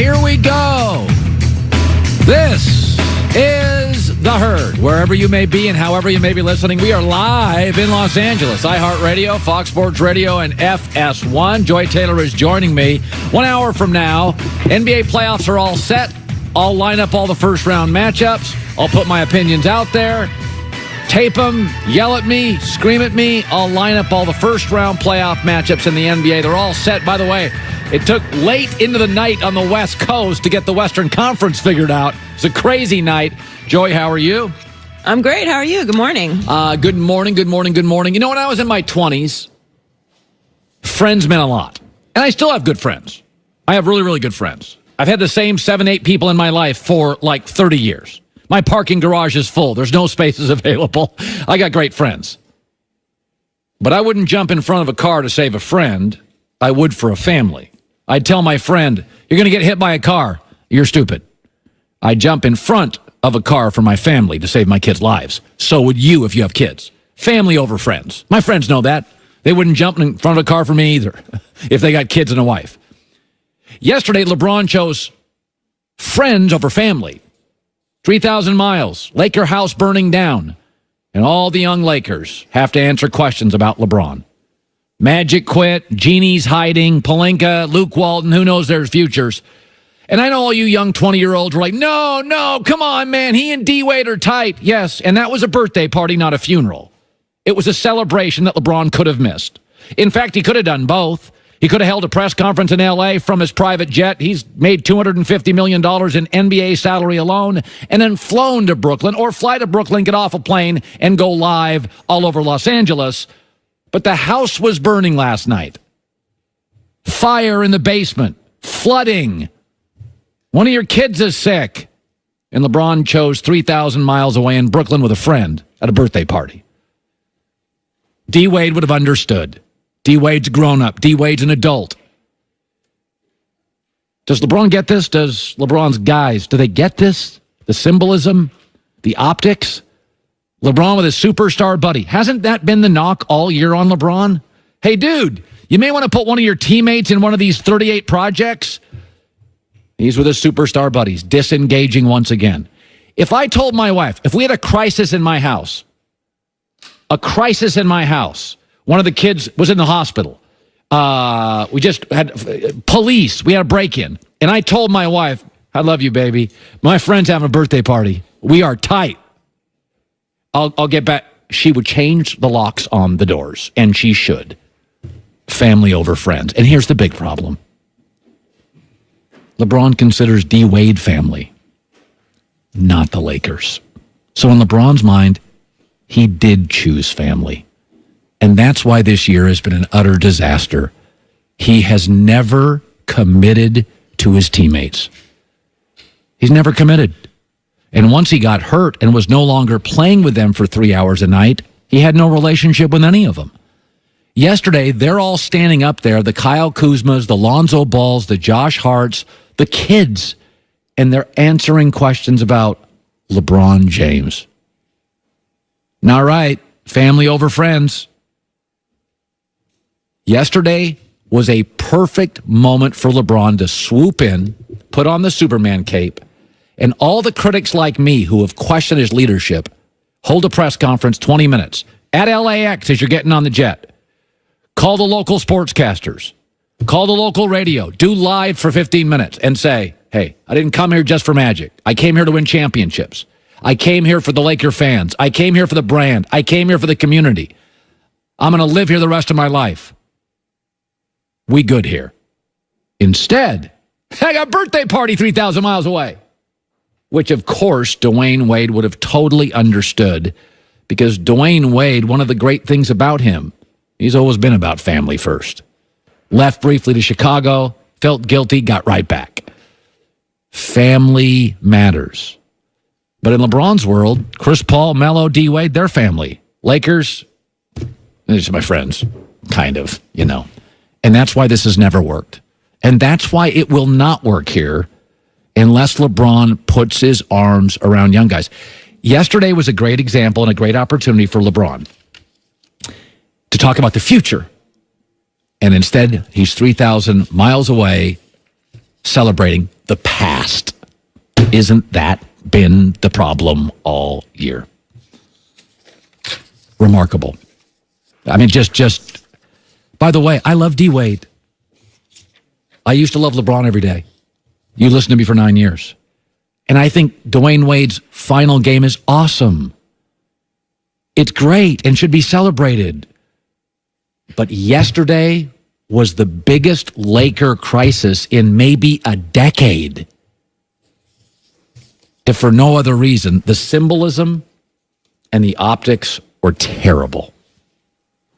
here we go. This is The Herd. Wherever you may be and however you may be listening, we are live in Los Angeles. iHeartRadio, Fox Sports Radio, and FS1. Joy Taylor is joining me. 1 hour from now, NBA playoffs are all set. I'll line up all the first-round matchups. I'll put my opinions out there. Tape them, yell at me, scream at me. I'll line up all the first-round playoff matchups in the NBA. They're all set. By the way, it took late into the night on the West Coast to get the Western Conference figured out. It's a crazy night. Joy, how are you? I'm great. How are you? Good morning. Good morning. You know, when I was in my 20s, friends meant a lot. And I still have good friends. I have really, really good friends. I've had the same 7, 8 people in my life for like 30 years. My parking garage is full. There's no spaces available. I got great friends. But I wouldn't jump in front of a car to save a friend. I would for a family. I'd tell my friend, you're going to get hit by a car. You're stupid. I'd jump in front of a car for my family to save my kids' lives. So would you if you have kids. Family over friends. My friends know that. They wouldn't jump in front of a car for me either if they got kids and a wife. Yesterday, LeBron chose friends over family. 3,000 miles, Laker house burning down, and all the young Lakers have to answer questions about LeBron. Magic quit, Genie's hiding, Pelinka, Luke Walton, who knows their futures. And I know all you young 20-year-olds were like, no, come on, man, he and D-Wade are tight. Yes, and that was a birthday party, not a funeral. It was a celebration that LeBron could have missed. In fact, he could have done both. He could have held a press conference in L.A. from his private jet. He's made $250 million in NBA salary alone, and then flown to Brooklyn, or fly to Brooklyn, get off a plane, and go live all over Los Angeles. But the house was burning last night. Fire in the basement. Flooding. One of your kids is sick. And LeBron chose 3,000 miles away in Brooklyn with a friend at a birthday party. D-Wade would have understood. D-Wade's grown up. D-Wade's an adult. Does LeBron get this? Does LeBron's guys, do they get this? The symbolism? The optics? LeBron with his superstar buddy. Hasn't that been the knock all year on LeBron? Hey, dude, you may want to put one of your teammates in one of these 38 projects. He's with his superstar buddies, disengaging once again. If I told my wife, if we had a crisis in my house, one of the kids was in the hospital. We just had police. We had a break-in. And I told my wife, I love you, baby. My friend's having a birthday party. We are tight. I'll get back. She would change the locks on the doors, and she should. Family over friends. And here's the big problem. LeBron considers D-Wade family, not the Lakers. So in LeBron's mind, he did choose family. And that's why this year has been an utter disaster. He has never committed to his teammates. He's never committed. And once he got hurt and was no longer playing with them for 3 hours a night, he had no relationship with any of them. Yesterday, they're all standing up there, the Kyle Kuzmas, the Lonzo Balls, the Josh Harts, the kids, and they're answering questions about LeBron James. Not right. Family over friends. Yesterday was a perfect moment for LeBron to swoop in, put on the Superman cape, and all the critics like me who have questioned his leadership hold a press conference 20 minutes at LAX as you're getting on the jet. Call the local sportscasters. Call the local radio. Do live for 15 minutes and say, hey, I didn't come here just for Magic. I came here to win championships. I came here for the Laker fans. I came here for the brand. I came here for the community. I'm going to live here the rest of my life. We good here. Instead, I got a birthday party 3,000 miles away. Which, of course, Dwayne Wade would have totally understood, because Dwayne Wade, one of the great things about him, he's always been about family first. Left briefly to Chicago, felt guilty, got right back. Family matters. But in LeBron's world, Chris Paul, Melo, D-Wade, they're family. Lakers, these are my friends, kind of, you know. And that's why this has never worked. And that's why it will not work here unless LeBron puts his arms around young guys. Yesterday was a great example and a great opportunity for LeBron to talk about the future. And instead, he's 3,000 miles away celebrating the past. Isn't that been the problem all year? Remarkable. I mean, just, by the way, I love D. Wade. I used to love LeBron every day. You listened to me for 9 years. And I think Dwayne Wade's final game is awesome. It's great and should be celebrated. But yesterday was the biggest Laker crisis in maybe a decade. If for no other reason, the symbolism and the optics were terrible.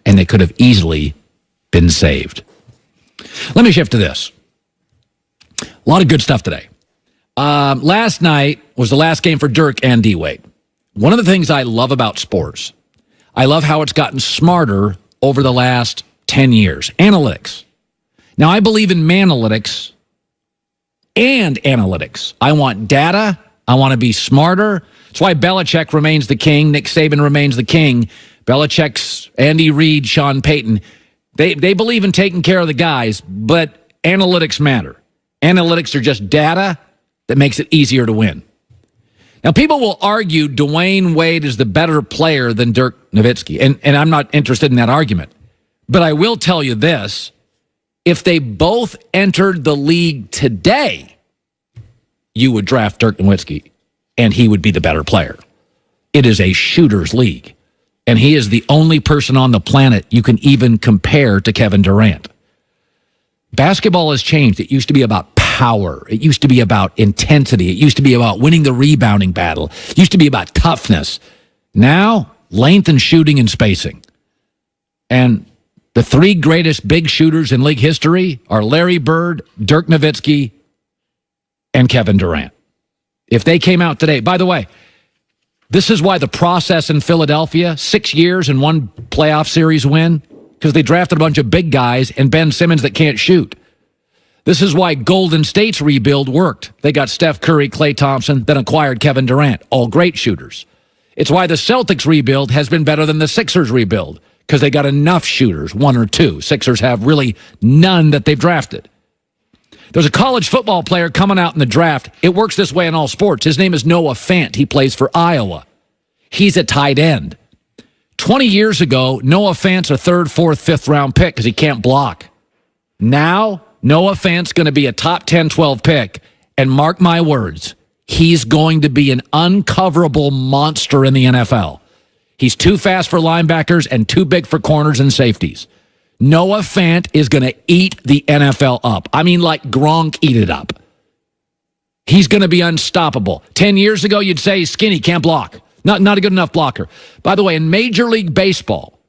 And they could have easily been saved. Let me shift to this. A lot of good stuff today. Last night was the last game for Dirk and D. Wade. One of the things I love about sports, I love how it's gotten smarter over the last 10 years. Analytics. Now, I believe in manalytics and analytics. I want data. I want to be smarter. That's why Belichick remains the king. Nick Saban remains the king. Belichick's Andy Reid, Sean Payton. They believe in taking care of the guys, but analytics matter. Analytics are just data that makes it easier to win. Now, people will argue Dwayne Wade is the better player than Dirk Nowitzki, and I'm not interested in that argument. But I will tell you this. If they both entered the league today, you would draft Dirk Nowitzki, and he would be the better player. It is a shooter's league, and he is the only person on the planet you can even compare to Kevin Durant. Basketball has changed. It used to be about power. It used to be about intensity. It used to be about winning the rebounding battle. It used to be about toughness. Now, length and shooting and spacing. And the three greatest big shooters in league history are Larry Bird, Dirk Nowitzki, and Kevin Durant. If they came out today, by the way, this is why the process in Philadelphia, 6 years and one playoff series win, because they drafted a bunch of big guys and Ben Simmons that can't shoot. This is why Golden State's rebuild worked. They got Steph Curry, Klay Thompson, then acquired Kevin Durant, all great shooters. It's why the Celtics rebuild has been better than the Sixers rebuild, because they got enough shooters, one or two. Sixers have really none that they've drafted. There's a college football player coming out in the draft. It works this way in all sports. His name is Noah Fant. He plays for Iowa. He's a tight end. 20 years ago, Noah Fant's a third, fourth, fifth round pick because he can't block. Now, Noah Fant's going to be a top 10, 12 pick. And mark my words, he's going to be an uncoverable monster in the NFL. He's too fast for linebackers and too big for corners and safeties. Noah Fant is going to eat the NFL up. I mean, like Gronk eat it up. He's going to be unstoppable. 10 years ago, you'd say he's skinny, can't block. Not a good enough blocker. By the way, in Major League Baseball,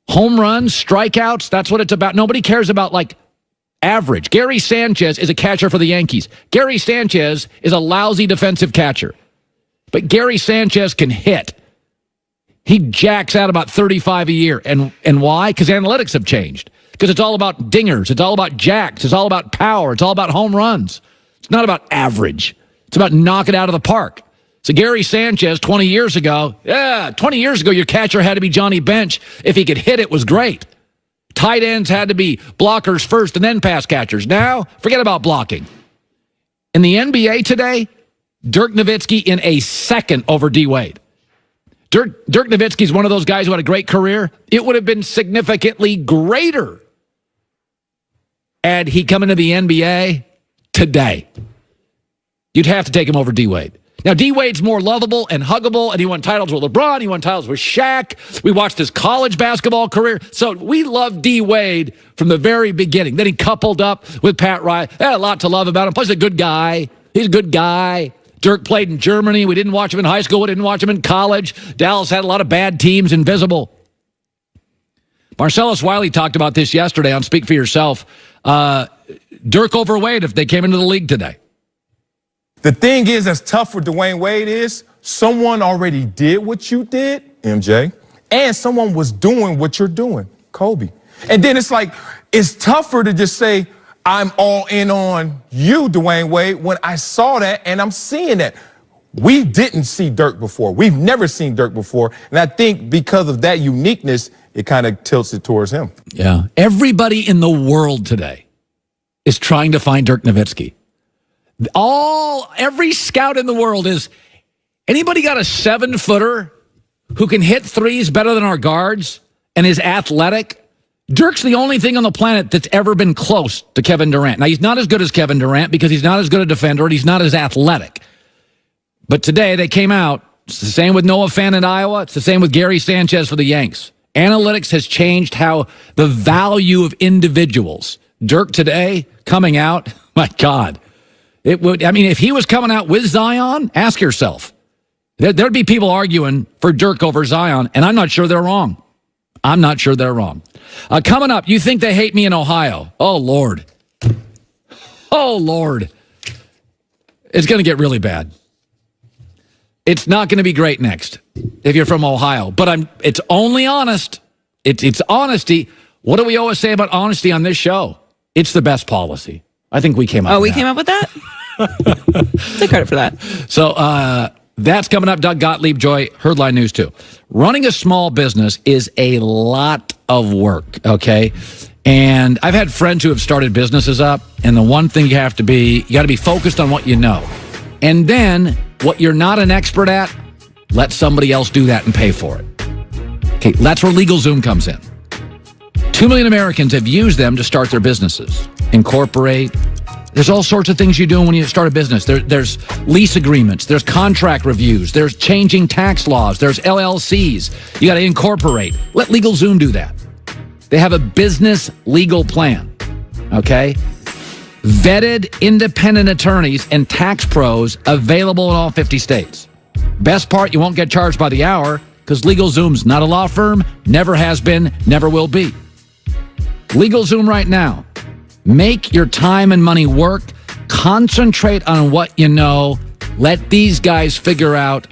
home runs, strikeouts, that's what it's about. Nobody cares about, like, average. Gary Sanchez is a catcher for the Yankees. Gary Sanchez is a lousy defensive catcher. But Gary Sanchez can hit. He jacks out about 35 a year. And why? Because analytics have changed. Because it's all about dingers. It's all about jacks. It's all about power. It's all about home runs. It's not about average. It's about knock it out of the park. So Gary Sanchez, 20 years ago, your catcher had to be Johnny Bench. If he could hit, it was great. Tight ends had to be blockers first and then pass catchers. Now, forget about blocking. In the NBA today, Dirk Nowitzki in a second over D. Wade. Dirk Nowitzki is one of those guys who had a great career. It would have been significantly greater had he come into the NBA today. You'd have to take him over D. Wade. Now, D. Wade's more lovable and huggable, and he won titles with LeBron. He won titles with Shaq. We watched his college basketball career. So we loved D. Wade from the very beginning. Then he coupled up with Pat Riley. Had a lot to love about him. Plus, he's a good guy. He's a good guy. Dirk played in Germany. We didn't watch him in high school. We didn't watch him in college. Dallas had a lot of bad teams, invisible. Marcellus Wiley talked about this yesterday on Speak for Yourself. Dirk over Wade if they came into the league today. The thing is, as tough for Dwayne Wade is, someone already did what you did, MJ, and someone was doing what you're doing, Kobe. And then it's like, it's tougher to just say, I'm all in on you, Dwayne Wade, when I saw that and I'm seeing that. We didn't see Dirk before. We've never seen Dirk before. And I think because of that uniqueness, it kind of tilts it towards him. Yeah. Everybody in the world today is trying to find Dirk Nowitzki. Every scout in the world is, anybody got a 7-footer who can hit threes better than our guards and is athletic? Dirk's the only thing on the planet that's ever been close to Kevin Durant. Now, he's not as good as Kevin Durant because he's not as good a defender and he's not as athletic. But today they came out. It's the same with Noah Fan in Iowa. It's the same with Gary Sanchez for the Yanks. Analytics has changed how the value of individuals. Dirk today coming out, my God. If he was coming out with Zion, ask yourself. There'd be people arguing for Dirk over Zion, and I'm not sure they're wrong. Coming up, you think they hate me in Ohio. Oh, Lord. It's going to get really bad. It's not going to be great next if you're from Ohio. But it's only honest. It's honesty. What do we always say about honesty on this show? It's the best policy. I think we came up with that. We came up with that? Take credit for that. So that's coming up. Doug Gottlieb, Joy, Herdline News 2. Running a small business is a lot of work, okay? And I've had friends who have started businesses up, and the one thing you got to be focused on what you know. And then what you're not an expert at, let somebody else do that and pay for it. Okay, that's where LegalZoom comes in. 2 million Americans have used them to start their businesses. Incorporate. There's all sorts of things you do when you start a business. There's lease agreements. There's contract reviews. There's changing tax laws. There's LLCs. You got to incorporate. Let LegalZoom do that. They have a business legal plan, okay? Vetted independent attorneys and tax pros available in all 50 states. Best part, you won't get charged by the hour because LegalZoom's not a law firm, never has been, never will be. LegalZoom right now. Make your time and money work. Concentrate on what you know. Let these guys figure out